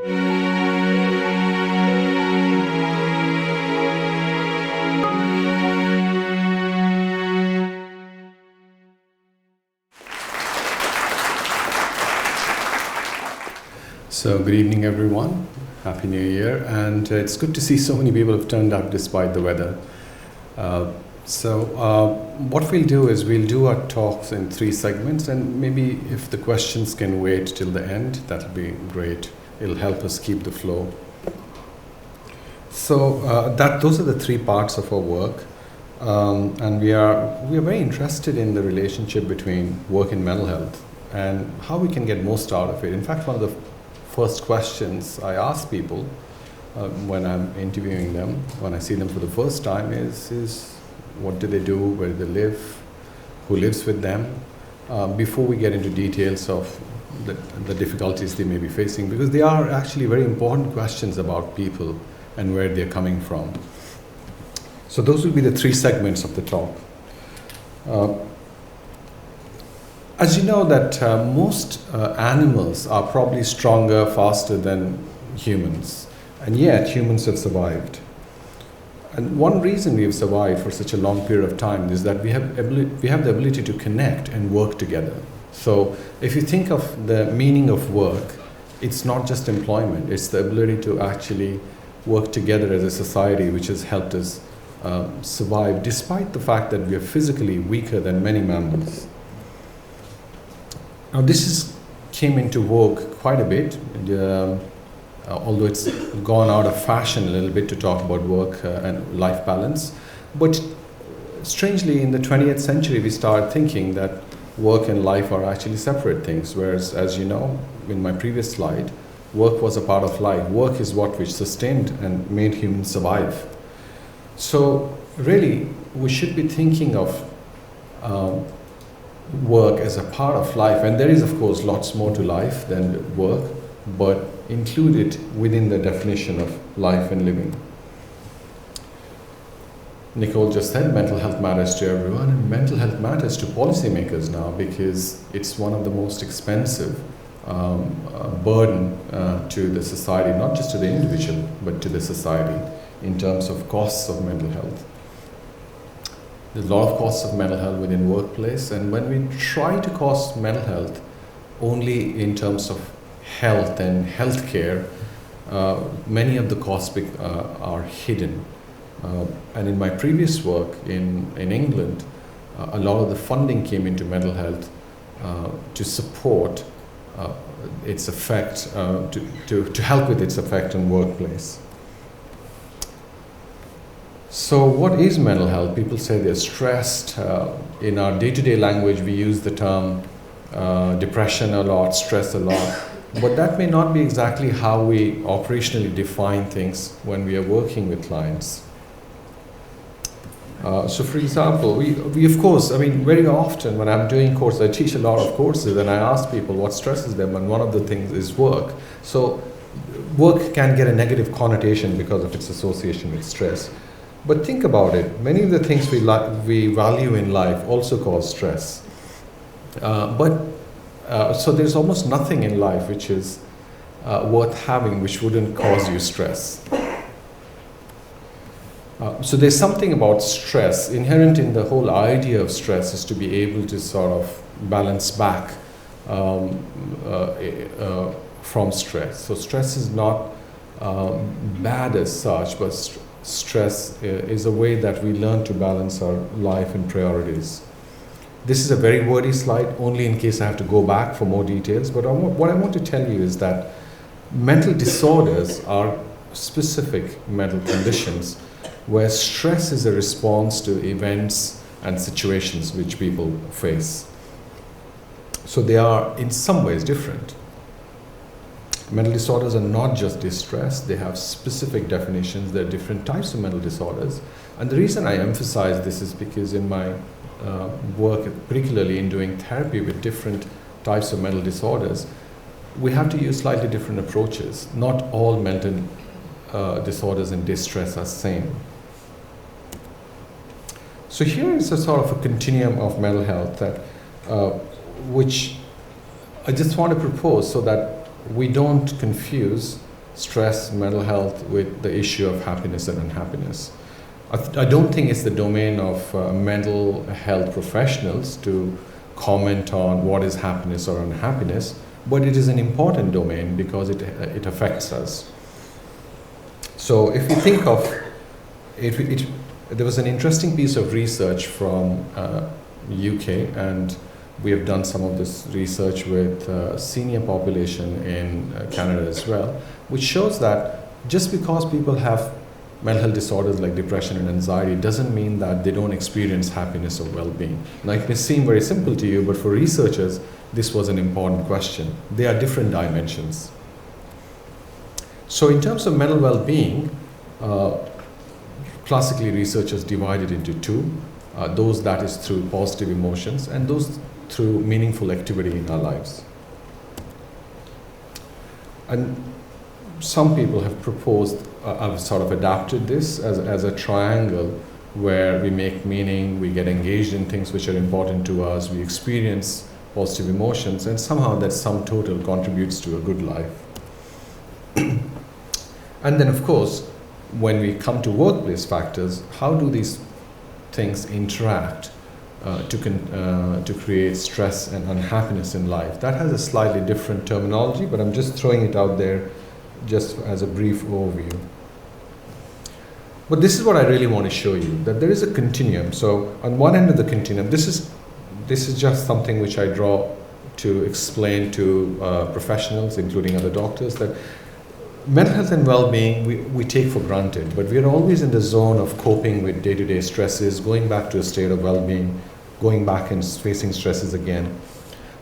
So good evening everyone, Happy New Year, and it's good to see so many people have turned up despite the weather. What we'll do is we'll do our talks in 3 segments, and maybe if the questions can wait till the end, that'll be great. It'll help us keep the flow. So those are the 3 parts of our work, and we are very interested in the relationship between work and mental health and how we can get most out of it. In fact, one of the first questions I ask people when I'm interviewing them, when I see them for the first time, is what do they do, where do they live, who lives with them, before we get into details of the difficulties they may be facing, because they are actually very important questions about people and where they're coming from. So those will be the 3 segments of the talk. As you know that most animals are probably stronger, faster than humans, and yet humans have survived. And one reason we have survived for such a long period of time is that we have the ability to connect and work together. So if you think of the meaning of work, it's not just employment, it's the ability to actually work together as a society, which has helped us survive despite the fact that we are physically weaker than many mammals. Now this came into vogue quite a bit, although it's gone out of fashion a little bit to talk about work and life balance. But strangely, in the 20th century, we started thinking that work and life are actually separate things, whereas, as you know, in my previous slide, work was a part of life. Work is what which sustained and made humans survive. So really, we should be thinking of work as a part of life, and there is of course lots more to life than work, but include it within the definition of life and living. Nicole just said mental health matters to everyone, and mental health matters to policymakers now because it's one of the most expensive burden to the society, not just to the individual, but to the society in terms of costs of mental health. There's a lot of costs of mental health within workplace, and when we try to cost mental health only in terms of health and healthcare, many of the costs are hidden. And in my previous work in England, a lot of the funding came into mental health to support its effect, to help with its effect on workplace. So what is mental health? People say they're stressed. In our day-to-day language, we use the term depression a lot, stress a lot. But that may not be exactly how we operationally define things when we are working with clients. So for example, we of course, very often when I'm doing courses, I teach a lot of courses and I ask people what stresses them, and one of the things is work. So work can get a negative connotation because of its association with stress. But think about it, many of the things we value in life also cause stress. So there's almost nothing in life which is worth having which wouldn't cause you stress. So there's something about stress, inherent in the whole idea of stress is to be able to sort of balance back from stress. So stress is not bad as such, but stress is a way that we learn to balance our life and priorities. This is a very wordy slide, only in case I have to go back for more details, but what I want to tell you is that mental disorders are specific mental conditions where stress is a response to events and situations which people face. So they are in some ways different. Mental disorders are not just distress, they have specific definitions. There are different types of mental disorders. And the reason I emphasize this is because in my work, particularly in doing therapy with different types of mental disorders, we have to use slightly different approaches. Not all mental disorders and distress are the same. So here is a sort of a continuum of mental health that, which I just want to propose so that we don't confuse stress, mental health with the issue of happiness and unhappiness. I don't think it's the domain of mental health professionals to comment on what is happiness or unhappiness, but it is an important domain because it affects us. So if you think of it, there was an interesting piece of research from UK, and we have done some of this research with senior population in Canada as well, which shows that just because people have mental health disorders like depression and anxiety doesn't mean that they don't experience happiness or well-being. Now it may seem very simple to you, but for researchers, this was an important question. They are different dimensions. So in terms of mental well-being, classically researchers divide it into two, those that is through positive emotions and those through meaningful activity in our lives. And some people have proposed, I've sort of adapted this as a triangle where we make meaning, we get engaged in things which are important to us, we experience positive emotions, and somehow that sum total contributes to a good life. And then of course, when we come to workplace factors, how do these things interact to create stress and unhappiness in life? That has a slightly different terminology, but I'm just throwing it out there just as a brief overview. But this is what I really want to show you, that there is a continuum. So on one end of the continuum, this is just something which I draw to explain to professionals, including other doctors, that mental health and well-being we take for granted, but we are always in the zone of coping with day-to-day stresses, going back to a state of well-being, going back and facing stresses again.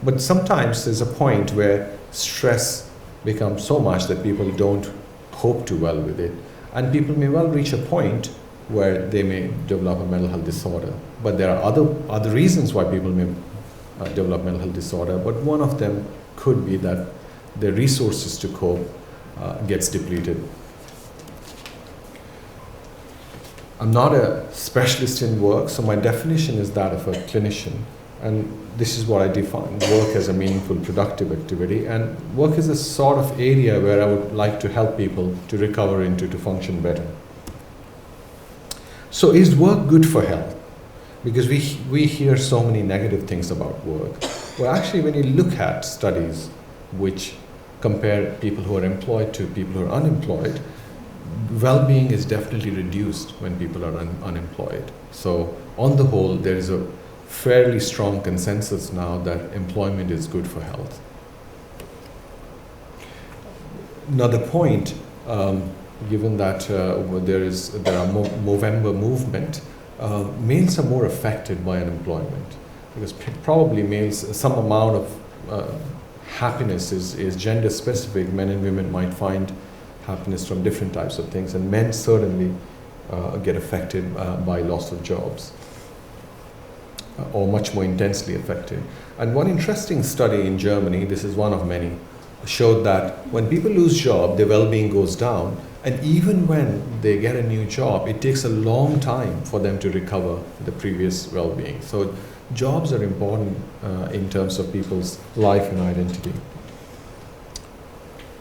But sometimes there's a point where stress becomes so much that people don't cope too well with it. And people may well reach a point where they may develop a mental health disorder. But there are other reasons why people may develop mental health disorder, but one of them could be that their resources to cope gets depleted. I'm not a specialist in work, so my definition is that of a clinician. And this is what I define: work as a meaningful, productive activity. And work is a sort of area where I would like to help people to recover into, to function better. So is work good for health? Because we hear so many negative things about work. Well, actually, when you look at studies which compare people who are employed to people who are unemployed, well-being is definitely reduced when people are unemployed. So on the whole, there is a fairly strong consensus now that employment is good for health. Another point, given that there are Movember movement, males are more affected by unemployment because probably males, some amount of happiness is gender specific. Men and women might find happiness from different types of things, and men certainly get affected by loss of jobs, or much more intensely affected. And one interesting study in Germany, this is one of many, showed that when people lose job, their well-being goes down, and even when they get a new job, it takes a long time for them to recover the previous well-being. So jobs are important in terms of people's life and identity.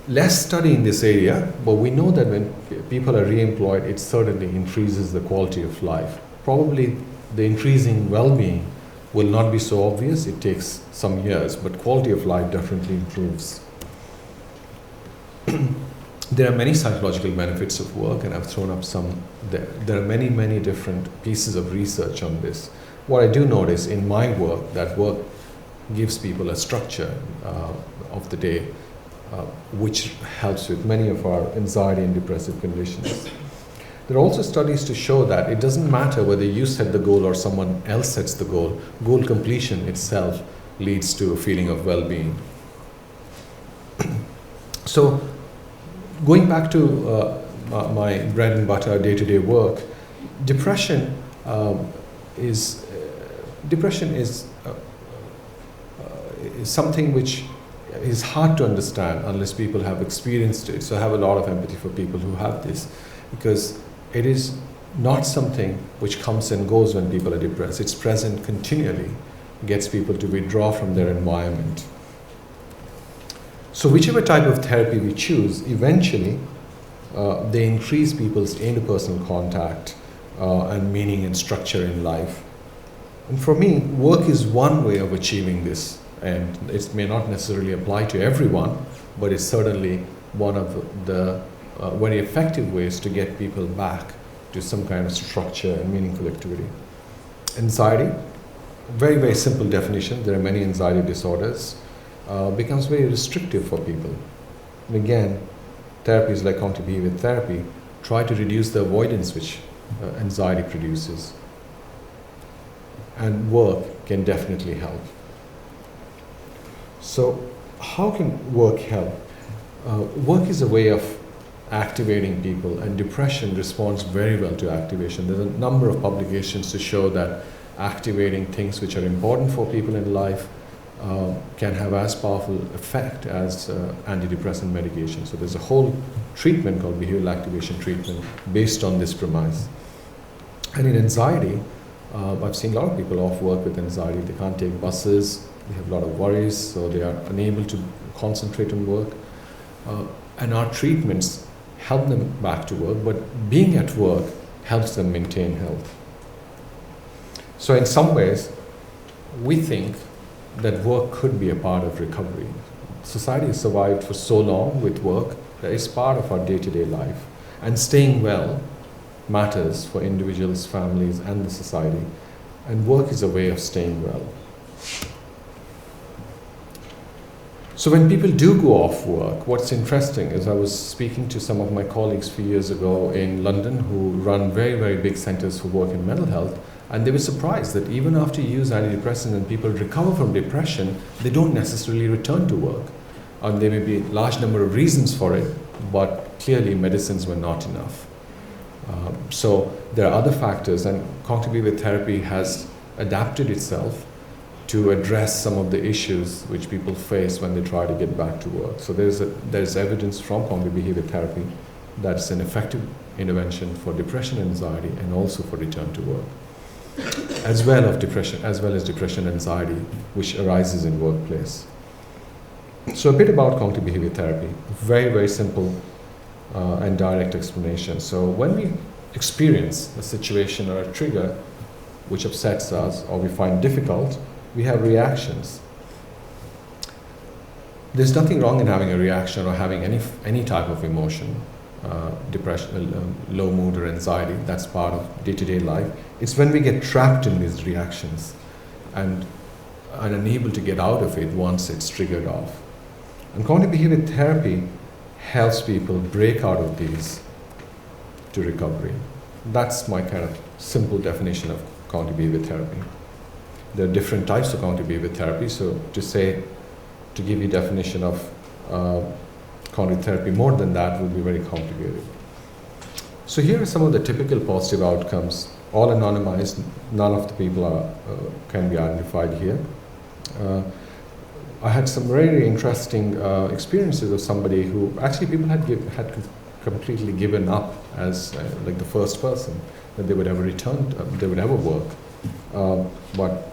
Less study in this area, but we know that when people are re-employed, it certainly increases the quality of life. Probably the increasing well-being will not be so obvious, it takes some years, but quality of life definitely improves. There are many psychological benefits of work, and I've thrown up some there. There are many, many different pieces of research on this. What I do notice in my work, that work gives people a structure of the day, which helps with many of our anxiety and depressive conditions. There are also studies to show that it doesn't matter whether you set the goal or someone else sets the goal. Goal completion itself leads to a feeling of well-being. So, going back to my bread and butter day-to-day work, depression is something which is hard to understand unless people have experienced it. So I have a lot of empathy for people who have this, because it is not something which comes and goes when people are depressed. It's present continually, gets people to withdraw from their environment. So whichever type of therapy we choose, eventually they increase people's interpersonal contact and meaning and structure in life. And for me, work is one way of achieving this, and it may not necessarily apply to everyone, but it's certainly one of the very effective ways to get people back to some kind of structure and meaningful activity. Anxiety, very, very simple definition. There are many anxiety disorders. Becomes very restrictive for people. And again, therapies like cognitive behavior therapy try to reduce the avoidance which anxiety produces. And work can definitely help. So how can work help? Work is a way of activating people, and depression responds very well to activation. There's a number of publications to show that activating things which are important for people in life can have as powerful effect as antidepressant medication. So there's a whole treatment called behavioral activation treatment based on this premise. And in anxiety, I've seen a lot of people off work with anxiety. They can't take buses, they have a lot of worries, so they are unable to concentrate on work. And our treatments help them back to work, but being at work helps them maintain health. So in some ways, we think that work could be a part of recovery. Society has survived for so long with work that it's part of our day-to-day life. And staying well matters for individuals, families, and the society. And work is a way of staying well. So when people do go off work, what's interesting is I was speaking to some of my colleagues a few years ago in London who run very, very big centers for work in mental health, and they were surprised that even after you use antidepressants and people recover from depression, they don't necessarily return to work. And there may be a large number of reasons for it, but clearly medicines were not enough. So there are other factors, and cognitive behavior therapy has adapted itself to address some of the issues which people face when they try to get back to work. So there's evidence from cognitive behavior therapy that it's an effective intervention for depression and anxiety, and also for return to work, as well as depression and anxiety, which arises in workplace. So a bit about cognitive behavior therapy, very, very simple and direct explanation. So when we experience a situation or a trigger which upsets us or we find difficult, we have reactions. There's nothing wrong in having a reaction or having any type of emotion, depression, low mood or anxiety. That's part of day-to-day life. It's when we get trapped in these reactions and are unable to get out of it once it's triggered off. And cognitive behavior therapy helps people break out of these to recovery. That's my kind of simple definition of cognitive behavior therapy. There are different types of cognitive behavior therapy, so to give you a definition of cognitive therapy more than that would be very complicated. So here are some of the typical positive outcomes, all anonymized. None of the people can be identified here. I had some very interesting experiences of somebody who actually people had completely given up as like the first person that they would ever return, they would ever work. But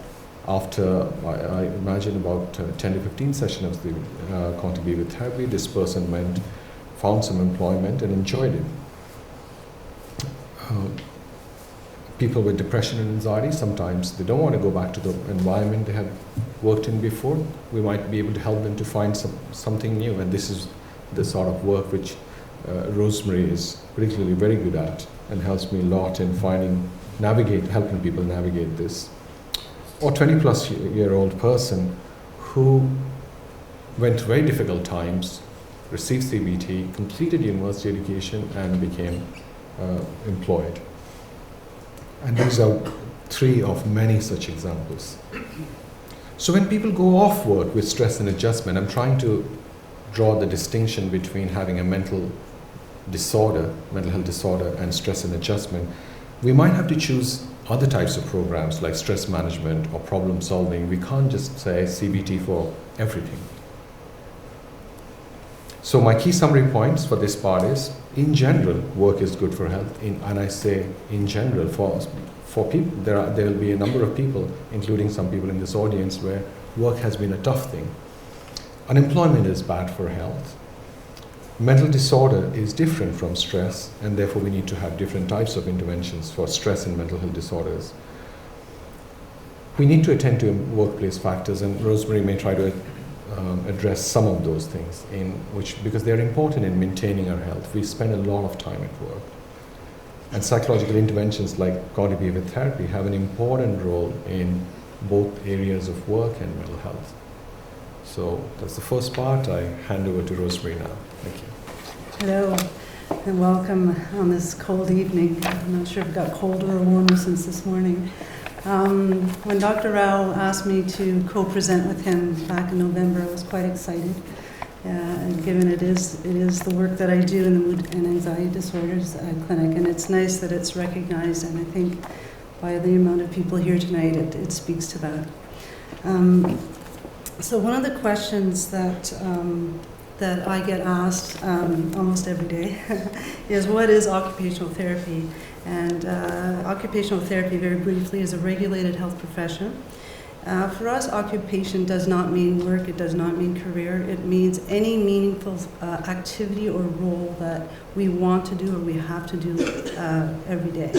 after, I imagine about 10 to 15 sessions of the cognitive behavior therapy, this person found some employment and enjoyed it. People with depression and anxiety, sometimes they don't want to go back to the environment they have worked in before. We might be able to help them to find something new, and this is the sort of work which Rosemarie is particularly very good at and helps me a lot in helping people navigate this. Or 20-plus-year-old person who went through very difficult times, received CBT, completed university education, and became employed. And these are 3 of many such examples. So when people go off work with stress and adjustment, I'm trying to draw the distinction between having a mental health disorder, and stress and adjustment. We might have to choose other types of programs like stress management or problem solving. We can't just say CBT for everything. So my key summary points for this part is, in general, work is good for health. And I say in general, for people, there will be a number of people, including some people in this audience, where work has been a tough thing. Unemployment is bad for health. Mental disorder is different from stress, and therefore we need to have different types of interventions for stress and mental health disorders. We need to attend to workplace factors, and Rosemarie may try to address some of those things because they're important in maintaining our health. We spend a lot of time at work. And psychological interventions like cognitive behavior therapy have an important role in both areas of work and mental health. So that's the first part. I hand over to Rosemarie now. Thank you. Hello, and welcome on this cold evening. I'm not sure if it got colder or warmer since this morning. When Dr. Rao asked me to co-present with him back in November, I was quite excited, given it is the work that I do in the mood and anxiety disorders clinic, and it's nice that it's recognized, and I think by the amount of people here tonight, it speaks to that. So one of the questions that I get asked almost every day is, what is occupational therapy? And occupational therapy, very briefly, is a regulated health profession. For us, occupation does not mean work, it does not mean career. It means any meaningful activity or role that we want to do or we have to do every day.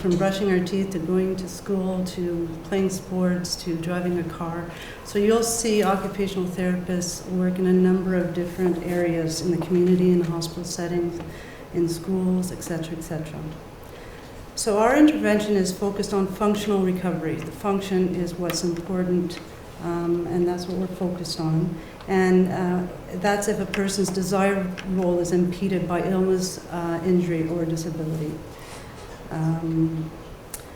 From brushing our teeth to going to school to playing sports to driving a car. So you'll see occupational therapists work in a number of different areas in the community, in the hospital settings, in schools, etc., etc. So our intervention is focused on functional recovery. The function is what's important, and that's what we're focused on. And that's if a person's desired role is impeded by illness, injury, or disability.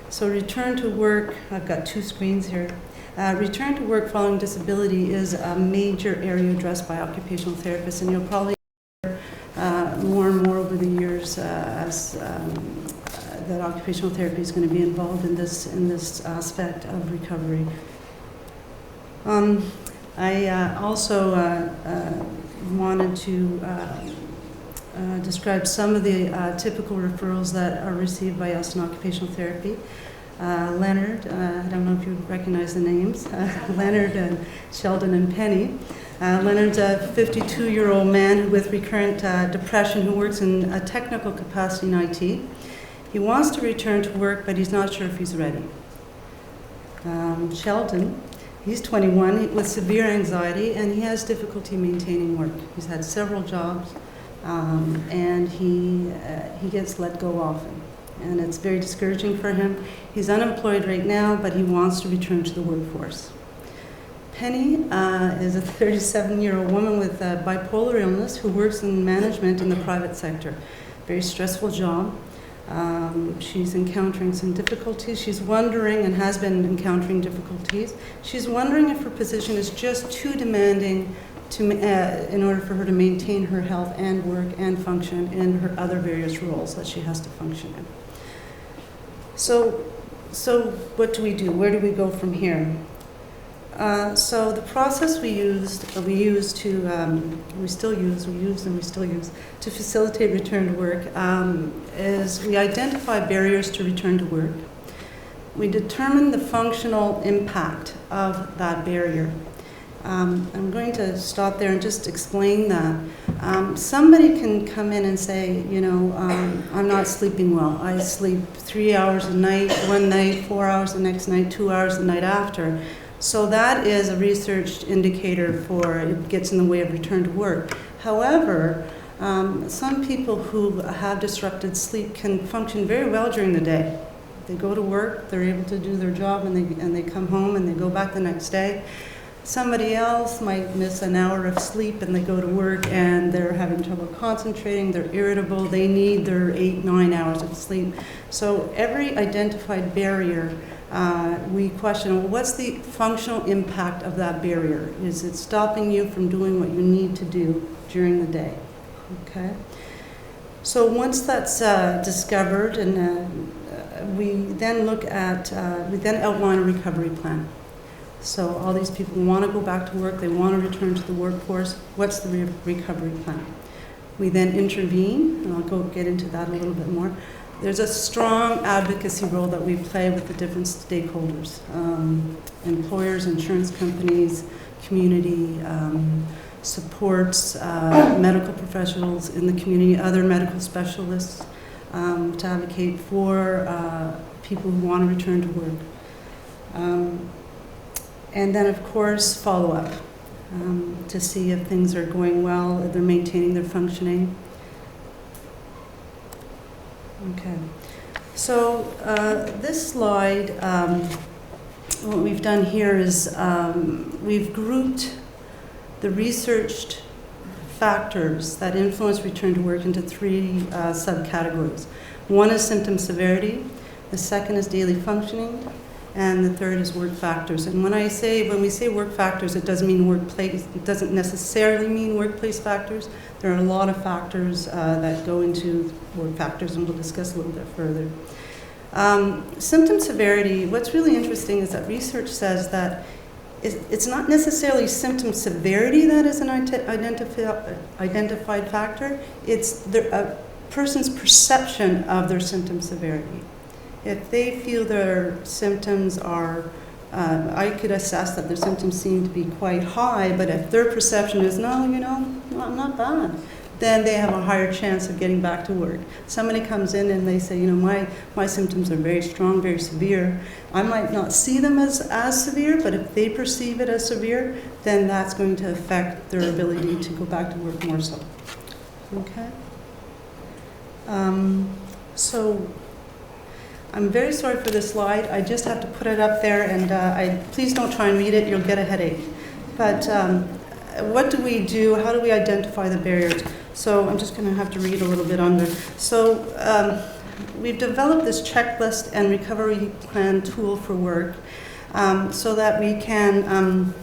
So return to work, I've got two screens here. Return to work following disability is a major area addressed by occupational therapists, and you'll probably hear more and more over the years as that occupational therapy is going to be involved in this aspect of recovery. I also wanted to describe some of the typical referrals that are received by us in occupational therapy. Leonard, I don't know if you recognize the names, Leonard and Sheldon and Penny. Leonard's a 52-year-old man with recurrent depression who works in a technical capacity in IT. He wants to return to work, but he's not sure if he's ready. Sheldon, he's 21 with severe anxiety, and he has difficulty maintaining work. He's had several jobs, and he gets let go often. And it's very discouraging for him. He's unemployed right now, but he wants to return to the workforce. Penny is a 37-year-old woman with bipolar illness who works in management in the private sector. Very stressful job. She's encountering some difficulties. She's wondering, and has been encountering difficulties, she's wondering if her position is just too demanding in order for her to maintain her health and work and function in her other various roles that she has to function in. So what do we do? Where do we go from here? So the process we used and we still use to facilitate return to work is we identify barriers to return to work. We determine the functional impact of that barrier. I'm going to stop there and just explain that. Somebody can come in and say, I'm not sleeping well. I sleep 3 hours a night, one night, 4 hours the next night, 2 hours the night after. So that is a researched indicator for it gets in the way of return to work. However, some people who have disrupted sleep can function very well during the day. They go to work, they're able to do their job, and they come home and they go back the next day. Somebody else might miss an hour of sleep and they go to work and they're having trouble concentrating, they're irritable, they need their 8-9 hours of sleep. So every identified barrier, we question, well, what's the functional impact of that barrier? Is it stopping you from doing what you need to do during the day? Okay. So once that's discovered, and we then outline a recovery plan. So all these people want to go back to work, they want to return to the workforce. What's the recovery plan? We then intervene, and I'll get into that a little bit more. There's a strong advocacy role that we play with the different stakeholders, employers, insurance companies, community, supports medical professionals in the community, other medical specialists, to advocate for people who want to return to work. And then, of course, follow-up to see if things are going well, if they're maintaining their functioning. Okay. So this slide, what we've done here is we've grouped the researched factors that influence return to work into three subcategories. One is symptom severity, the second is daily functioning, and the third is work factors. And when we say work factors, it doesn't mean workplace. It doesn't necessarily mean workplace factors. There are a lot of factors that go into work factors, and we'll discuss a little bit further. Symptom severity. What's really interesting is that research says that it's not necessarily symptom severity that is an identified factor. It's a person's perception of their symptom severity. If they feel their symptoms are, I could assess that their symptoms seem to be quite high, but if their perception is, no, I'm not bad, then they have a higher chance of getting back to work. Somebody comes in and they say, my symptoms are very strong, very severe. I might not see them as severe, but if they perceive it as severe, then that's going to affect their ability to go back to work more so. Okay? So I'm very sorry for this slide. I just have to put it up there, and please don't try and read it. You'll get a headache. But what do we do? How do we identify the barriers? So I'm just going to have to read a little bit under. So we've developed this checklist and recovery plan tool for work so that we can,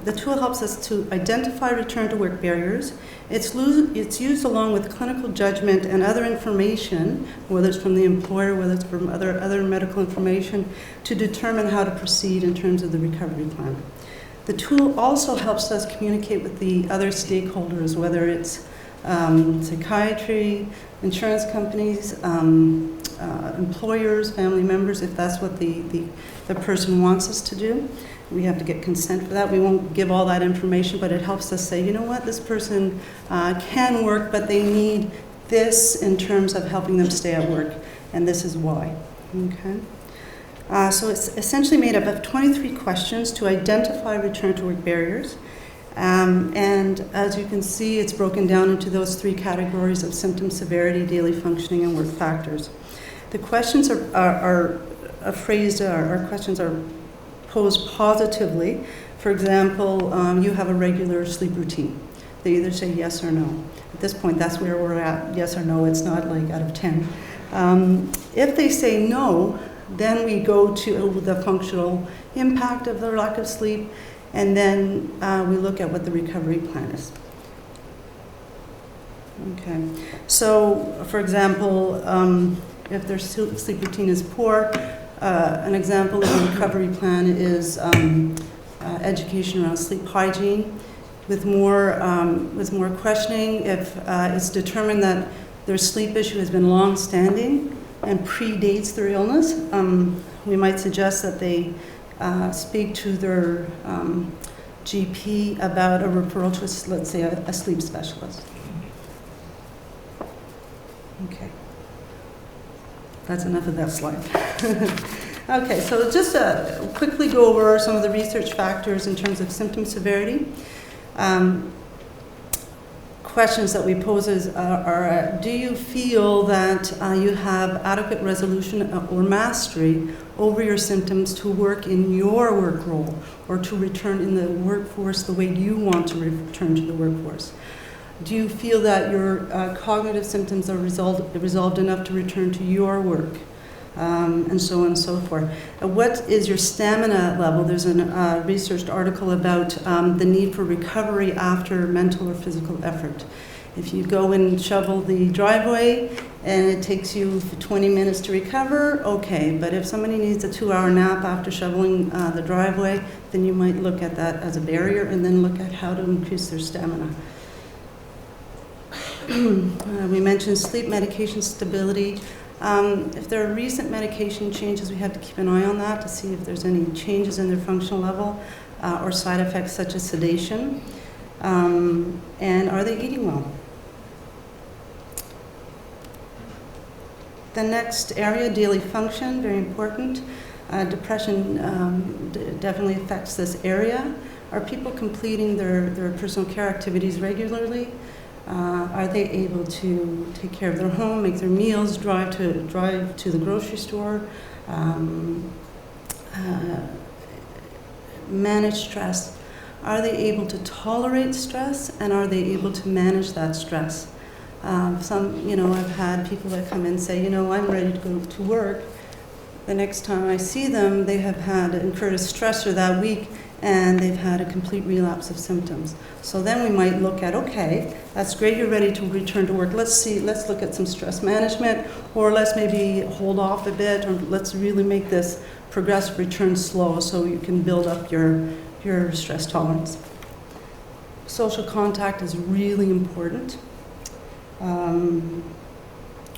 the tool helps us to identify return to work barriers. It's used along with clinical judgment and other information, whether it's from the employer, whether it's from other medical information, to determine how to proceed in terms of the recovery plan. The tool also helps us communicate with the other stakeholders, whether it's psychiatry, insurance companies, employers, family members, if that's what the person wants us to do. We have to get consent for that. We won't give all that information, but it helps us say, you know what, this person can work, but they need this in terms of helping them stay at work, and this is why. Okay. So it's essentially made up of 23 questions to identify return to work barriers. And as you can see, it's broken down into those three categories of symptom severity, daily functioning, and work factors. The questions are phrased, our questions are posed positively. For example, you have a regular sleep routine. They either say yes or no. At this point, that's where we're at, yes or no. It's not like out of 10. If they say no, then we go to the functional impact of the lack of sleep, and then we look at what the recovery plan is. Okay. So, for example, if their sleep routine is poor, an example of a recovery plan is education around sleep hygiene. With more questioning, if it's determined that their sleep issue has been long-standing and predates their illness, we might suggest that they speak to their GP about a referral to, let's say, a sleep specialist. Okay. That's enough of that slide. Okay, so just quickly go over some of the research factors in terms of symptom severity. Questions that we pose are do you feel that you have adequate resolution or mastery over your symptoms to work in your work role or to return in the workforce the way you want to return to the workforce? Do you feel that your cognitive symptoms are resolved enough to return to your work? And so on and so forth. What is your stamina level? There's a researched article about the need for recovery after mental or physical effort. If you go and shovel the driveway and it takes you 20 minutes to recover, okay. But if somebody needs a 2-hour nap after shoveling the driveway, then you might look at that as a barrier and then look at how to increase their stamina. We mentioned sleep medication stability. If there are recent medication changes, we have to keep an eye on that to see if there's any changes in their functional level or side effects such as sedation. And are they eating well? The next area, daily function, very important. Depression definitely affects this area. Are people completing their personal care activities regularly? Are they able to take care of their home, make their meals, drive to the grocery store, manage stress? Are they able to tolerate stress, and are they able to manage that stress? I've had people that come in and say, I'm ready to go to work. The next time I see them, they have had incurred a stressor that week, and they've had a complete relapse of symptoms. So then we might look at, okay, that's great, you're ready to return to work. Let's look at some stress management, or let's maybe hold off a bit, or let's really make this progressive return slow so you can build up your stress tolerance. Social contact is really important.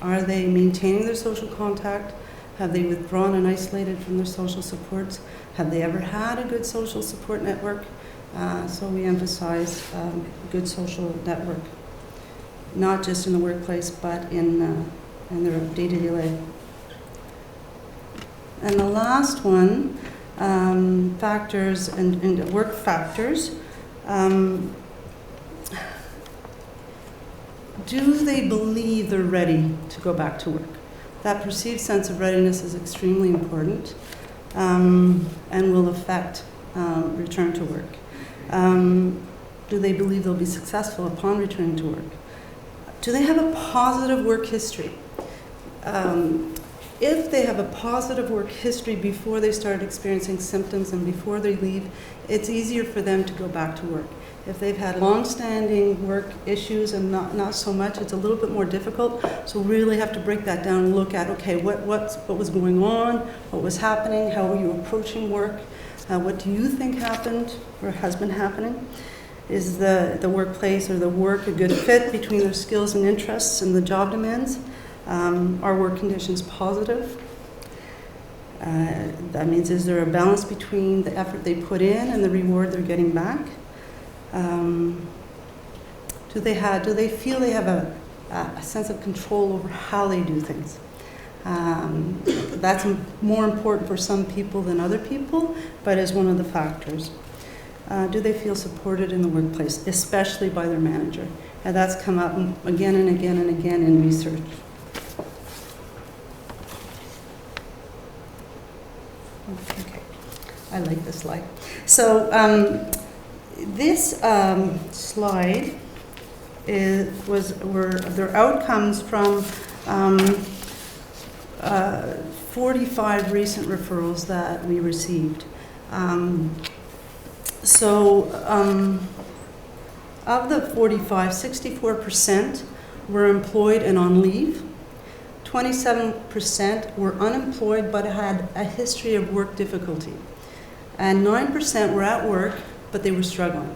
Are they maintaining their social contact? Have they withdrawn and isolated from their social supports? Have they ever had a good social support network? So we emphasize good social network, not just in the workplace, but in their day-to-day life. And the last one, factors and work factors. Do they believe they're ready to go back to work? That perceived sense of readiness is extremely important, and will affect return to work. Do they believe they'll be successful upon returning to work? Do they have a positive work history? If they have a positive work history before they start experiencing symptoms and before they leave, it's easier for them to go back to work. If they've had long-standing work issues and not so much, it's a little bit more difficult. So we really have to break that down and look at, okay, what was going on, what was happening, how were you approaching work, what do you think happened or has been happening? Is the workplace or the work a good fit between their skills and interests and the job demands? Are work conditions positive? That means, is there a balance between the effort they put in and the reward they're getting back? Do they feel they have a sense of control over how they do things? That's more important for some people than other people, but is one of the factors. Do they feel supported in the workplace, especially by their manager? And that's come up again and again and again in research. Okay, I like this slide. So this slide were their outcomes from 45 recent referrals that we received. Of the 45, 64% were employed and on leave. 27% were unemployed but had a history of work difficulty. And 9% were at work, but they were struggling.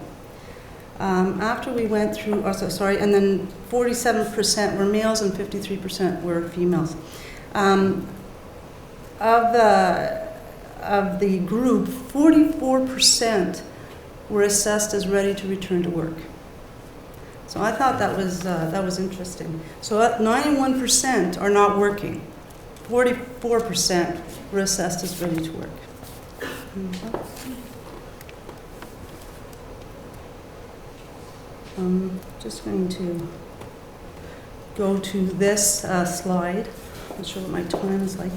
After we went through, and then 47% were males and 53% were females. Of the group, 44% were assessed as ready to return to work. So I thought that was interesting. So 91% are not working. 44% were assessed as ready to work. I'm just going to go to this slide. Not sure what my time is like.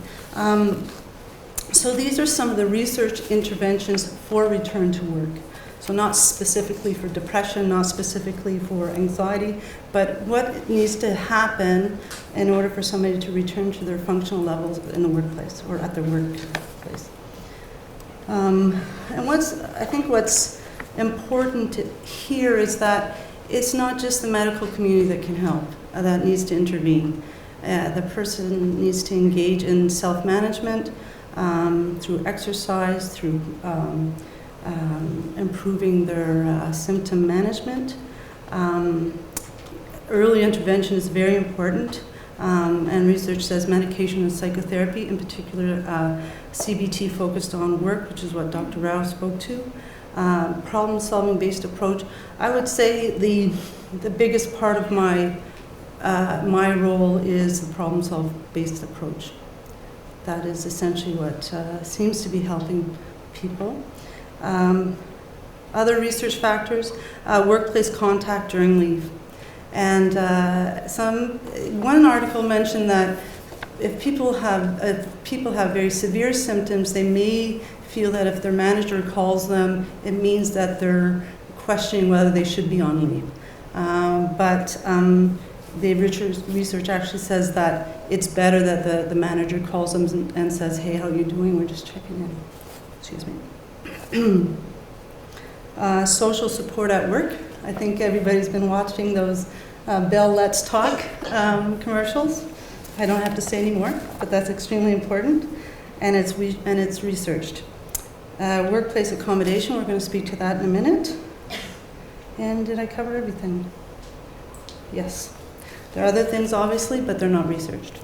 So these are some of the research interventions for return to work. So not specifically for depression, not specifically for anxiety, but what needs to happen in order for somebody to return to their functional levels in the workplace or at their workplace. And I think what's important here is that it's not just the medical community that can help, that needs to intervene. The person needs to engage in self-management through exercise, through improving their symptom management. Early intervention is very important, and research says medication and psychotherapy, in particular CBT focused on work, which is what Dr. Rao spoke to, problem-solving based approach. I would say the biggest part of my role is the problem-solve based approach. That is essentially what seems to be helping people. Other research factors, workplace contact during leave. And one article mentioned that if people have very severe symptoms, they may feel that if their manager calls them, it means that they're questioning whether they should be on leave. But the research actually says that it's better that the manager calls them and says, hey, how are you doing? We're just checking in. Excuse me. Social support at work. I think everybody's been watching those Bell Let's Talk commercials. I don't have to say anymore, but that's extremely important, and it's researched. Workplace accommodation, we're going to speak to that in a minute. And did I cover everything? Yes. There are other things, obviously, but they're not researched.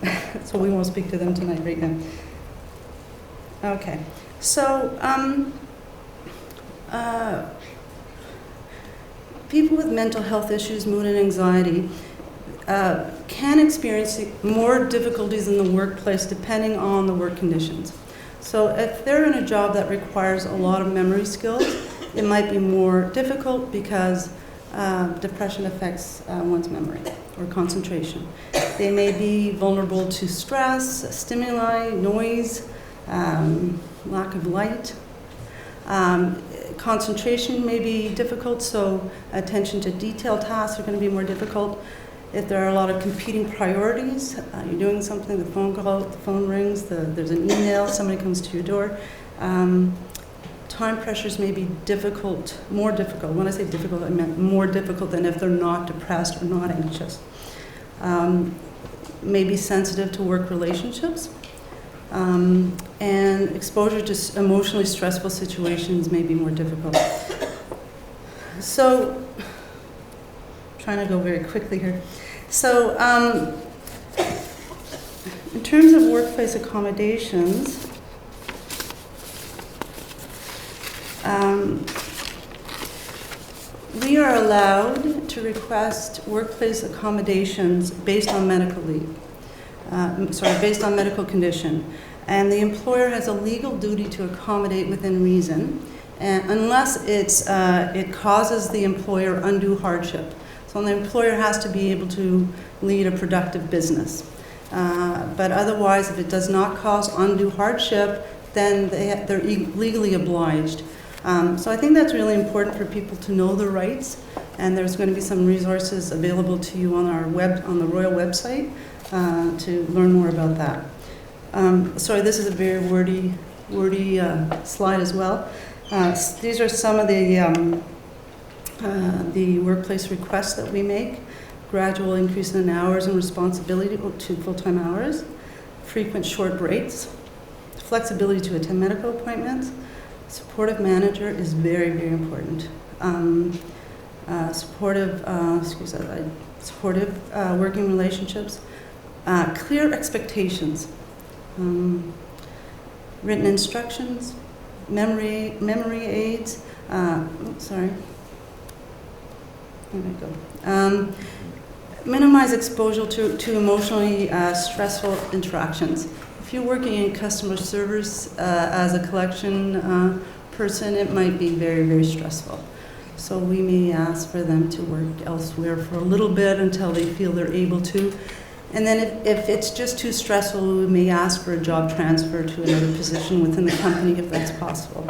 So we won't speak to them tonight, right now. Okay. So, people with mental health issues, mood and anxiety, can experience more difficulties in the workplace depending on the work conditions. So if they're in a job that requires a lot of memory skills, it might be more difficult because depression affects one's memory or concentration. They may be vulnerable to stress, stimuli, noise, lack of light. Concentration may be difficult, so attention to detail tasks are going to be more difficult. If there are a lot of competing priorities, you're doing something, the phone call, the phone rings, there's an email, somebody comes to your door. Time pressures may be difficult, more difficult. When I say difficult, I meant more difficult than if they're not depressed or not anxious. May be sensitive to work relationships. And exposure to emotionally stressful situations may be more difficult. So, trying to go very quickly here. So, in terms of workplace accommodations, we are allowed to request workplace accommodations based on medical leave. Based on medical condition. And the employer has a legal duty to accommodate within reason, unless it causes the employer undue hardship. So the employer has to be able to lead a productive business. But otherwise, if it does not cause undue hardship, then they're legally obliged. So I think that's really important for people to know their rights, and there's going to be some resources available to you on the Royal website to learn more about that. Sorry, this is a very wordy slide as well. These are some of the workplace requests that we make. Gradual increase in hours and responsibility to full-time hours, frequent short breaks, flexibility to attend medical appointments. Supportive manager is very, very important. Supportive working relationships. Clear expectations, written instructions, memory aids. Sorry. There we go. Minimize exposure to emotionally stressful interactions. If you're working in customer service as a collection person, it might be very, very stressful. So we may ask for them to work elsewhere for a little bit until they feel they're able to. And then if it's just too stressful, we may ask for a job transfer to another position within the company if that's possible.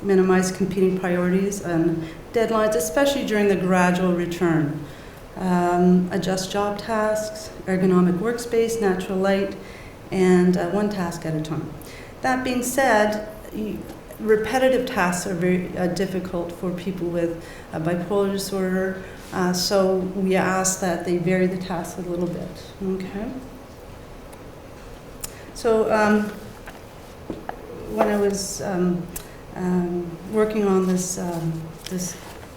Minimize competing priorities and deadlines, especially during the gradual return. Adjust job tasks, ergonomic workspace, natural light, and one task at a time. That being said, repetitive tasks are very difficult for people with bipolar disorder, so we ask that they vary the tasks a little bit. Okay. So when I was working on this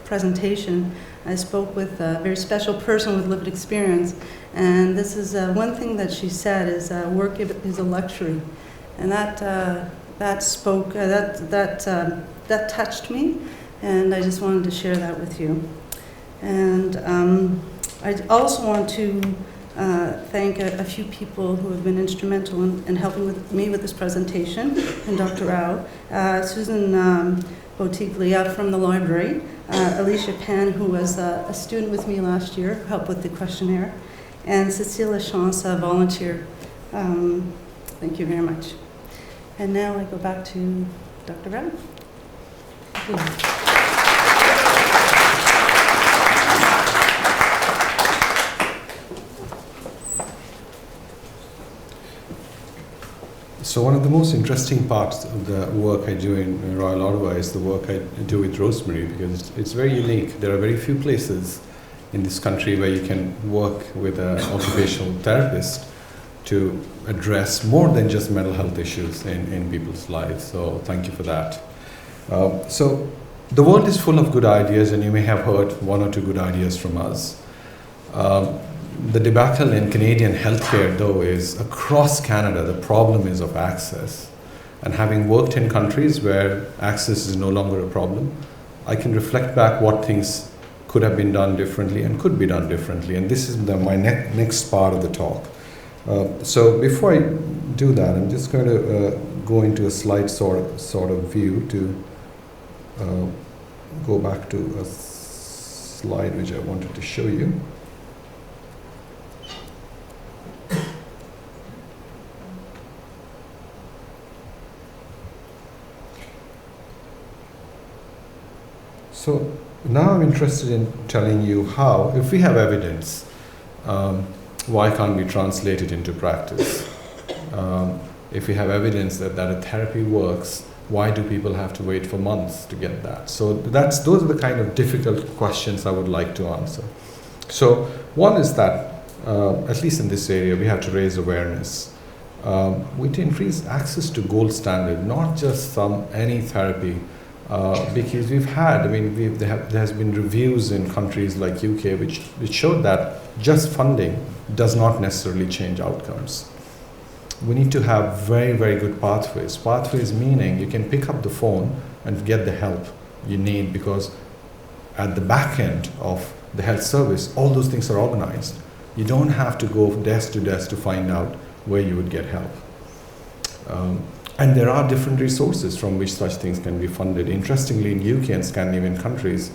presentation, I spoke with a very special person with lived experience, and this is one thing that she said is work is a luxury, and that that spoke, that touched me, and I just wanted to share that with you. And I also want to thank a few people who have been instrumental in helping me with this presentation, and Dr. Rao, Susan Botiglia from the library, Alicia Pan, who was a student with me last year, helped with the questionnaire, and Cecilia Chance, a volunteer. Thank you very much. And now I go back to Dr. Rao. Thank you. So one of the most interesting parts of the work I do in Royal Ottawa is the work I do with Rosemarie, because it's very unique. There are very few places in this country where you can work with an occupational therapist to address more than just mental health issues in people's lives. So thank you for that. So the world is full of good ideas, and you may have heard one or two good ideas from us. The debacle in Canadian healthcare, though, is across Canada, the problem is of access. And having worked in countries where access is no longer a problem, I can reflect back what things could have been done differently and could be done differently. And this is my next part of the talk. So before I do that, I'm just going to go into a slide sort of view to go back to a slide which I wanted to show you. So now I'm interested in telling you how, if we have evidence, why can't we translate it into practice? If we have evidence that a therapy works, why do people have to wait for months to get that? So those are the kind of difficult questions I would like to answer. So one is that, at least in this area, we have to raise awareness. We need to increase access to gold standard, not just any therapy. Because there has been reviews in countries like UK which showed that just funding does not necessarily change outcomes. We need to have very, very good pathways. Pathways meaning you can pick up the phone and get the help you need, because at the back end of the health service, all those things are organized. You don't have to go desk to desk to find out where you would get help. And there are different resources from which such things can be funded. Interestingly, in UK and Scandinavian countries,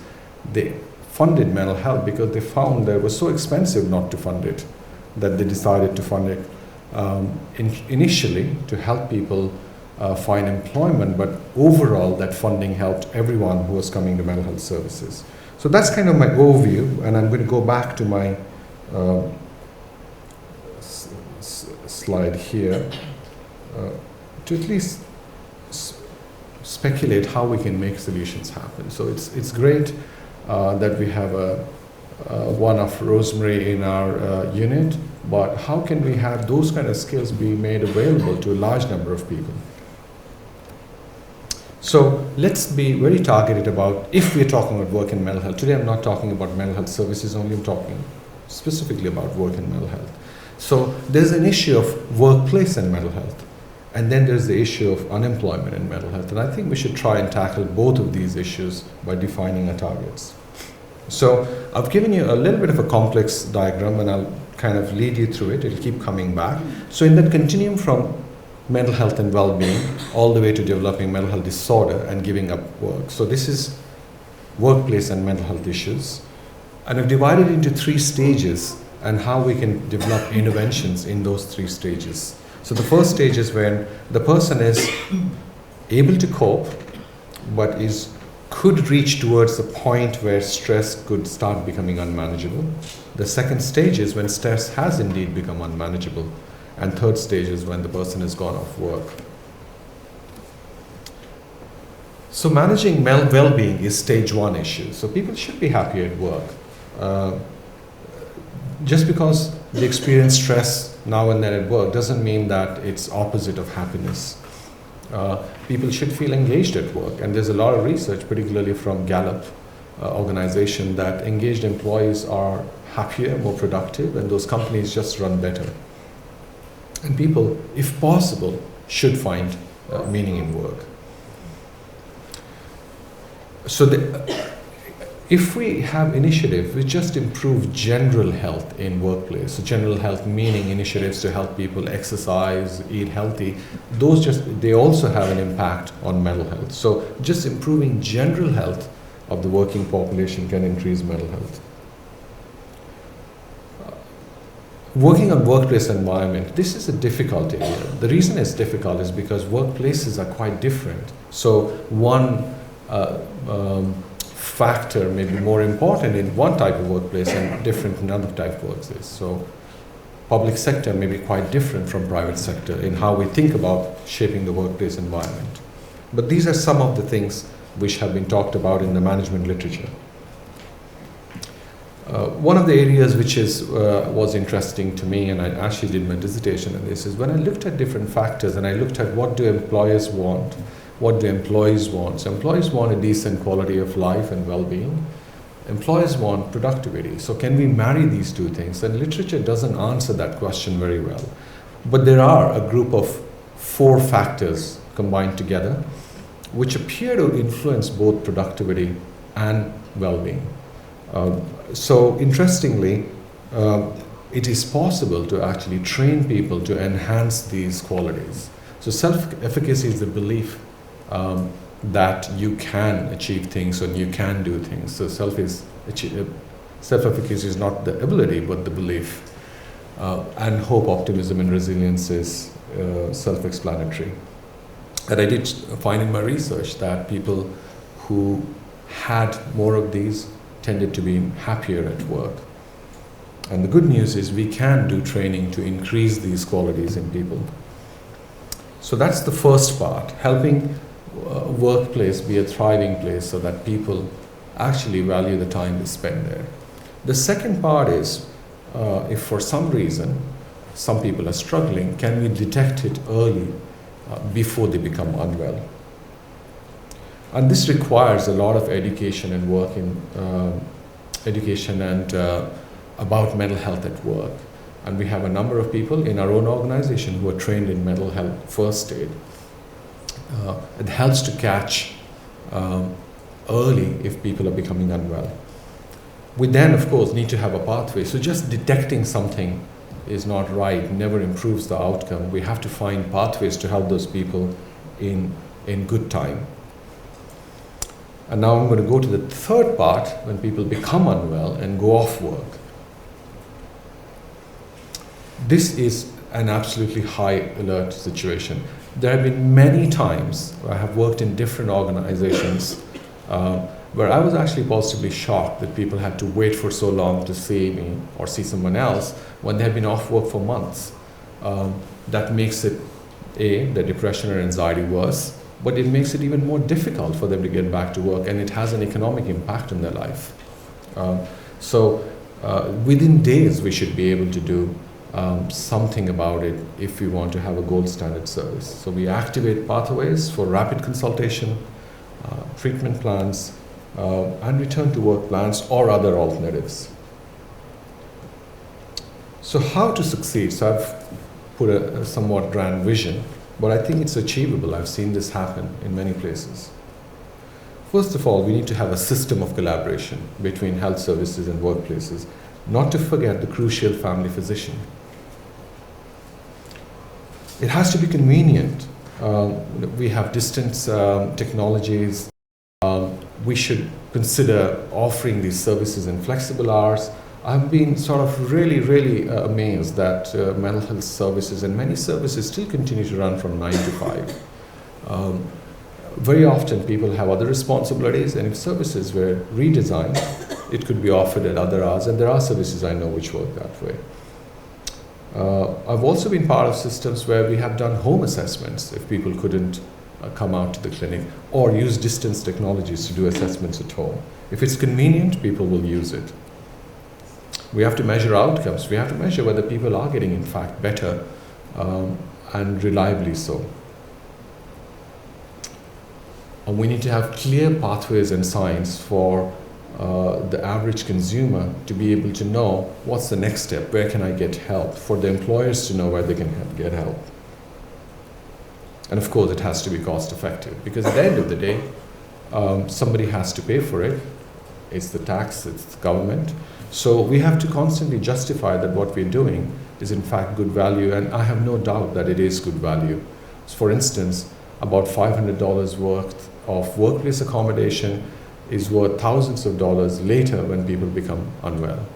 they funded mental health because they found that it was so expensive not to fund it, that they decided to fund it initially to help people find employment, but overall that funding helped everyone who was coming to mental health services. So that's kind of my overview, and I'm going to go back to my slide here. To at least speculate how we can make solutions happen. So it's great that we have one of Rosemarie in our unit, but how can we have those kind of skills be made available to a large number of people? So let's be very targeted about, if we're talking about work in mental health. Today I'm not talking about mental health services only, I'm talking specifically about work in mental health. So there's an issue of workplace and mental health. And then there's the issue of unemployment and mental health. And I think we should try and tackle both of these issues by defining our targets. So I've given you a little bit of a complex diagram, and I'll kind of lead you through it. It'll keep coming back. So in that continuum from mental health and well-being all the way to developing mental health disorder and giving up work. So this is workplace and mental health issues. And I've divided it into 3 stages and how we can develop interventions in those 3 stages. So the first stage is when the person is able to cope, but could reach towards the point where stress could start becoming unmanageable. The second stage is when stress has indeed become unmanageable. And third stage is when the person has gone off work. So managing well-being is stage 1 issue. So people should be happy at work. Just because they experience stress now and then at work doesn't mean that it's opposite of happiness. People should feel engaged at work, and there's a lot of research, particularly from Gallup organization, that engaged employees are happier, more productive, and those companies just run better. And people, if possible, should find meaning in work. So if we have initiatives which just improve general health in workplace, so general health meaning initiatives to help people exercise, eat healthy, they also have an impact on mental health. So just improving general health of the working population can increase mental health. Working on workplace environment, this is a difficult area. The reason it's difficult is because workplaces are quite different. So one factor may be more important in one type of workplace and different in another type of workplace. So public sector may be quite different from private sector in how we think about shaping the workplace environment. But these are some of the things which have been talked about in the management literature. One of the areas which was interesting to me, and I actually did my dissertation on this, is when I looked at different factors and I looked at what do employers want, what do employees want. So employees want a decent quality of life and well-being. Employers want productivity. So can we marry these two things? And literature doesn't answer that question very well. But there are a group of 4 factors combined together which appear to influence both productivity and well-being. So interestingly, it is possible to actually train people to enhance these qualities. So self-efficacy is the belief that you can achieve things and you can do things. So self-efficacy is not the ability but the belief. And hope, optimism and resilience is self-explanatory. And I did find in my research that people who had more of these tended to be happier at work. And the good news is we can do training to increase these qualities in people. So that's the first part, helping workplace be a thriving place so that people actually value the time they spend there. The second part is, if for some reason some people are struggling, can we detect it early before they become unwell? And this requires a lot of education and work in about mental health at work. And we have a number of people in our own organization who are trained in mental health first aid. It helps to catch early if people are becoming unwell. We then, of course, need to have a pathway. So just detecting something is not right, never improves the outcome. We have to find pathways to help those people in good time. And now I'm going to go to the third part, when people become unwell and go off work. This is an absolutely high alert situation. There have been many times where I have worked in different organizations where I was actually positively shocked that people had to wait for so long to see me or see someone else when they have been off work for months. That makes it, the depression or anxiety worse, but it makes it even more difficult for them to get back to work, and it has an economic impact on their life. So within days we should be able to do something about it if we want to have a gold standard service. So we activate pathways for rapid consultation, treatment plans, and return to work plans or other alternatives. So how to succeed? So I've put a somewhat grand vision, but I think it's achievable. I've seen this happen in many places. First of all, we need to have a system of collaboration between health services and workplaces, not to forget the crucial family physician. It has to be convenient. We have distance technologies. We should consider offering these services in flexible hours. I've been sort of really amazed that mental health services and many services still continue to run from 9 to 5. Very often people have other responsibilities, and if services were redesigned, it could be offered at other hours, and there are services I know which work that way. I've also been part of systems where we have done home assessments if people couldn't come out to the clinic, or use distance technologies to do assessments at home. If it's convenient, people will use it. We have to measure outcomes. We have to measure whether people are getting, in fact, better and reliably so. And we need to have clear pathways and signs for the average consumer to be able to know what's the next step, where can I get help, for the employers to know where they can get help. And of course, it has to be cost effective, because at the end of the day, somebody has to pay for it. It's the tax, it's the government. So we have to constantly justify that what we're doing is in fact good value, and I have no doubt that it is good value. So for instance, about $500 worth of workplace accommodation is worth thousands of dollars later when people become unwell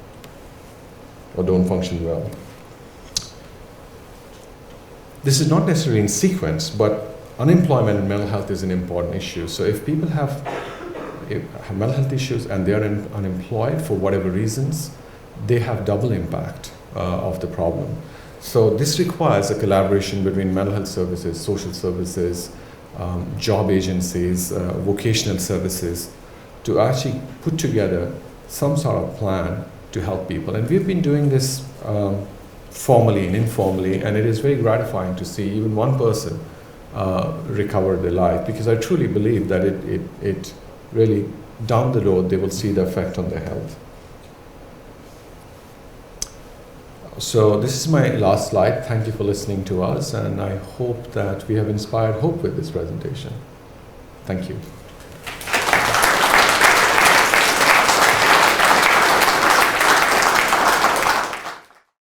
or don't function well. This is not necessarily in sequence, but unemployment and mental health is an important issue. So if people have mental health issues and they are unemployed for whatever reasons, they have double impact of the problem. So this requires a collaboration between mental health services, social services, job agencies, vocational services, to actually put together some sort of plan to help people. And we've been doing this formally and informally, and it is very gratifying to see even one person recover their life, because I truly believe that it really, down the road, they will see the effect on their health. So this is my last slide. Thank you for listening to us, and I hope that we have inspired hope with this presentation. Thank you.